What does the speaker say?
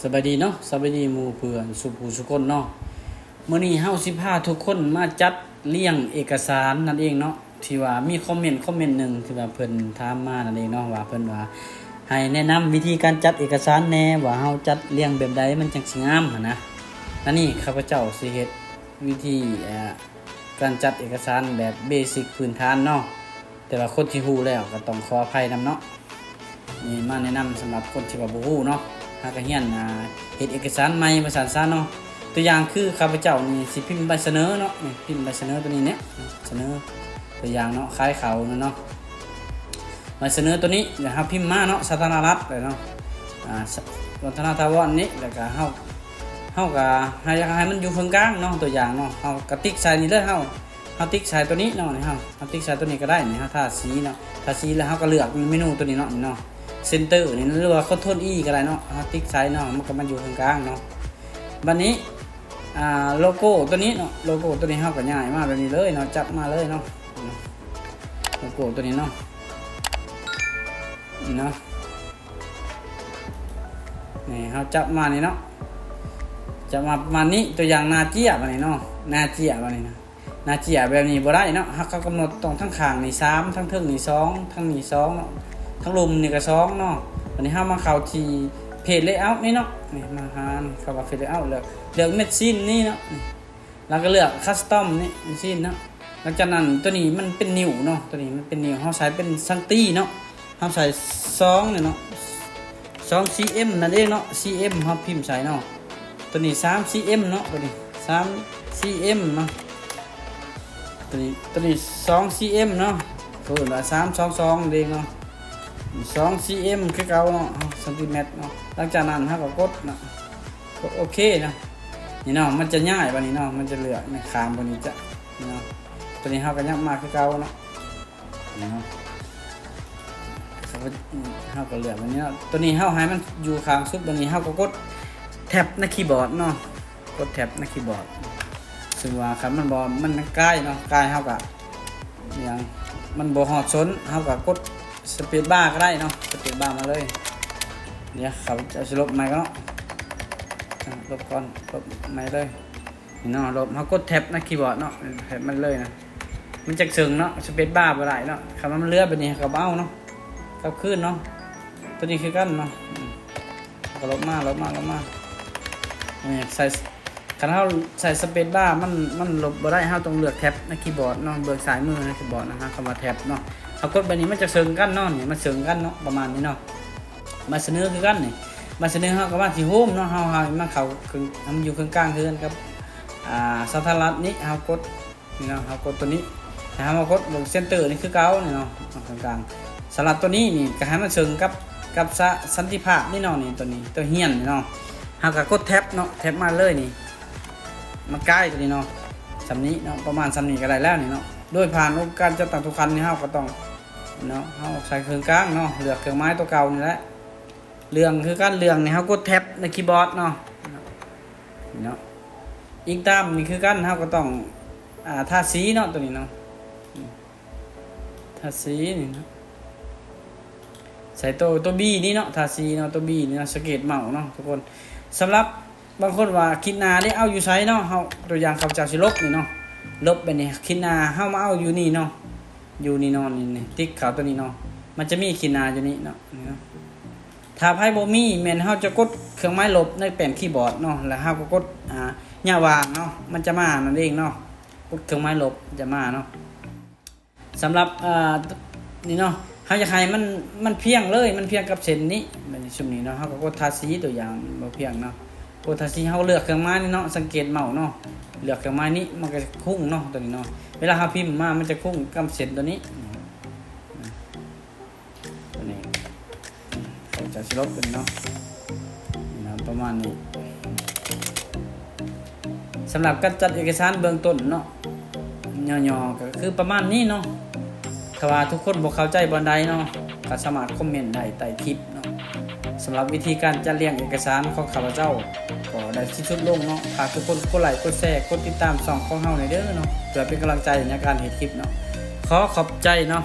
สบายดีเนาะสบายดีหมู่เพื่อนสุภูสุคนเนาะมื้อนี้เฮาสิพาทุกคนมาจัดเรียงเอกสารนั่นเองเนาะที่ว่ามีคอมเมนต์หนึงที่ว่าเพิ่นถามมานั่นเองเนาะว่าเพิ่นว่าให้แนะนำวิธีการจัดเอกสารแหน่ว่าเฮาจัดเรียงแบบใดมันจังสิงามหันนะนั่นนี่ข้าพเจ้าสิเฮ็ดวิธีการจัดเอกสารแบบเบสิกพื้นฐานเนาะแต่ว่าคนที่ฮู้แล้วก็ต้องขออภัยนำเนาะนี่มาแนะนำสำหรับคนที่ว่าบ่ฮู้เนาะหากเฮียนเฮ็ดเอกสารใหม่ภาษาซะเนาะตัวอย่างคือข้าพเจ้านี่สิพิมพ์ใบเสนอเนาะนี่พิมพ์ใบเสนอตัวนี้เนี่ยเสนอตัวอย่างเนาะคล้ายเขาเนาะใบเสนอตัวนี้เดี๋ยวเฮาพิมพ์มาเนาะสาธารณรัฐเลยเนาะวัฒนธรรมนี้แล้วก็เฮาก็ให้มันอยู่ตรงกลางเนาะตัวอย่างเนาะเฮาก็ติ๊กใส่นี่เลยเฮาติ๊กใส่ตัวนี้เนาะนี่เฮาติ๊กใส่ตัวนี้ก็ได้นี่เฮาทาสีเนาะทาสีแล้วเฮาก็เลือกเมนูตัวนี้เนาะนี่เนาะเซนเตอร์นี่หรือว่าคอนโทรล E ก็ได้เนาะติ๊กไซส์เนาะมันก็มาอยู่ตรงกลางเนาะบัดนี้โลโก้ตัวนี้เนาะโลโก้ตัวนี้เฮาก็ง่ายมากแบบนี้เลยเนาะจับมาเลยเนาะโลโก้ตัวนี้เนาะนี่เนาะนี่เฮาจับมานี่เนาะจับมาประมาณนี้ตัวอย่างนาเจียบัดนี้เนาะนาเจียบัดนี้นะนาเจียแบบนี้บ่ได้เนาะเฮาก็กำหนดตรงทั้งข้างนี่3ทั้งเทิงนี่2ทั้งนี่2เนาะทั้งลุมนี่ก็2เนาะวันนี้เฮามาเข้าที่เพจเลเยอร์นี่เนาะนี่มาหาเข้ากับเพจเลเยอร์เลือกเม็ดซีนนี่เนาะแล้วก็เลือกคัสตอมนี่เม็ดซีนเนาะหลังจากนั้นตัวนี้มันเป็นนิ้วเนาะตัวนี้มันเป็นนิ้วเฮาใช้เป็นซังตี้เนาะเฮาใส่2นี่เนาะ2 cm นั่นเองเนาะ cm เฮาพิมพ์ใส่เนาะตัวนี้3 cm เนาะตัวนี้3 cm เนาะตัวนี้2 cm เนาะตัวละ322เด้งเนาะ2 cm คือเก่าเนาะเซนติเมตรเนาะหลังจากนั้นเฮาก็กดเนาะก็โอเคนะนี่เนาะมันจะง่ายบัดนี้เนาะมันจะเหลือในข้างบัดนี้จะนี่เนาะตัวนี้เฮาก็ยับมาคือเก่าเนาะนี่เนาะเฮาก็เหลือบัดนี้เนาะตัวนี้เฮาให้มันอยู่ข้างสุดบัดนี้เฮาก็กดแท็บในคีย์บอร์ดเนาะกดแท็บในคีย์บอร์ดซึ่งว่าคันมันบ่มันใกล้เนาะใกล้เฮาก็อย่างมันบ่ฮอดซนเฮาก็กดสเปซบาร์ก็ได้เนาะสเปซบาร์มาเลยเดี๋ยวเขาจะลบใหม่ก็เนาะลบก่อนลบใหม่เลยนี่เนาะลบเขากดแท็บในคีย์บอร์ดเนาะแท็บมันเลยนะมันจะสึงเนาะสเปซบาร์บ่ได้เนาะคำว่ามันเลือกแบบนี้เขาเอาเนาะเขาขึ้นเนาะตัวนี้คือกันเนาะก็ลบมานี่ใส่คันเขาใส่สเปซบาร์มันลบบ่ได้เขาต้องเลือกแท็บในคีย์บอร์ดเนาะเบื้องซ้ายมือในคีย์บอร์ดนะฮะคำว่าแท็บเนาะเขากดแบบนี้มันจะเสริงกันเนาะนี่มันเสริงกันเนาะประมาณนี้เนาะมาเสนอคือกันนี่มาเสนอเฮาก็ว่าที่โฮมเนาะเฮามันเข้าคือมันอยู่ข้างๆคือกันกับสาธารณรัฐนี้เฮากดนี่เนาะเฮากดตัวนี้ถ้าเฮามากดบนเซ็นเตอร์นี่คือเก่านี่เนาะกลางๆสลับตัวนี้นี่ก็ให้มันเสริงกับสันติภาพนี่เนาะนี่ตัวนี้ตัวเฮียนนี่เนาะเฮาก็กดแท็บเนาะแท็บมาเลยนี่มันใกล้ตัวนี้เนาะสำนี้เนาะประมาณสำนี้ก็ได้แล้วนี่เนาะโดยผ่านการจัดตั้งทุกคันนี่เฮาก็ต้องเนาะเฮาใส่เครื่องกลางเนาะเลือกเครื่องไม้ตัวเก่านี่แหละเรื่องคือการเรื่องนี่เฮากดแท็บในคีย์บอร์ดเนาะอีกตามนี่คือกันเฮาก็ต้องทาสีเนาะตัวนี้เนาะทาสีนี่เนาะใส่ตัว B นี่เนาะทาสีเนาะตัว B นี่เนาะสเก็ตเมาส์เนาะทุกคนสำหรับบางคนว่าคิดหน้าได้เอาอยู่ไสเนาะเฮาตัวอย่างเขาจะสิลบนี่เนาะลบไปนี่คิดหน้าเฮามาเอาอยู่นี่เนาะอยู่นี่เนาะนี่ติ๊กขาวตัวนี้เนาะมันจะมีคิดหน้าอยู่นี่เนาะนี่เนาะถ้าไพ่บ่มีแม่นเฮาจะกดเครื่องไม้ลบในแป้นคีย์บอร์ดเนาะแล้วเฮาก็กดหญ้าวางเนาะมันจะมานั่นเองเนาะกดเครื่องไม้ลบจะมาเนาะสำหรับนี่เนาะเฮาจะให้มันเพียงเลยมันเพียงกับเส้นนี้แบบนี้ชุมนี้เนาะเฮาก็กดทาสีตัวอย่างบ่เพียงเนาะกดทาสีเฮาเลือกเครื่องไม้นี่เนาะสังเกตเมาส์เนาะเลือกเครื่องไม้นี้มันก็คุ้งเนาะตัวนี้เนาะเวลาเฮาพิมพ์มามันจะคุ้งกับเส้นตัวนี้จะลบกันเนาะประมาณนี้สำหรับการจัดเอกสารเบื้องต้นเนาะย่อๆก็คือประมาณนี้เนาะถ้าว่าทุกคนบ่เข้าใจบ่ใดเนาะก็สามารถคอมเมนต์ได้ใต้คลิปเนาะสำหรับวิธีการจัดเรียงเอกสารของข้าพเจ้าก็ได้ที่สุดลงเนาะฝากทุกคนกดไลค์กดแชร์กดติดตามช่องของเฮาหน่อยเด้อเนาะเพื่อเป็นกำลังใจในการเฮ็ดคลิปเนาะขอขอบใจเนาะ